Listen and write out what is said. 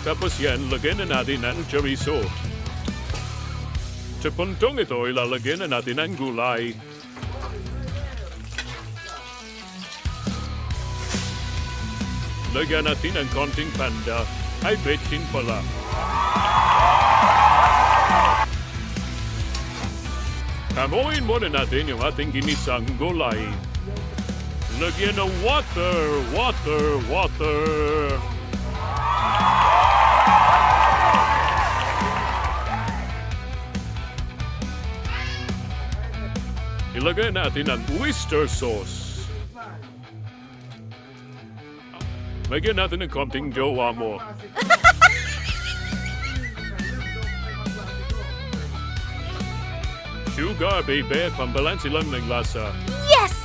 Tapos yan, lagyan na natin ng chorizo. Sa puntong ito, ilalagyan na natin ang gulay. Lagyan natin ang konting panda. Ay, betchin pala. Hamuin muna natin yung ating ginisang gulay. Lagyan ng water. Ilagay natin ang oyster sauce. Lagyan natin ng konting jowa mo. Sugar, baby. Pambalansi lang ng lasa. Yes!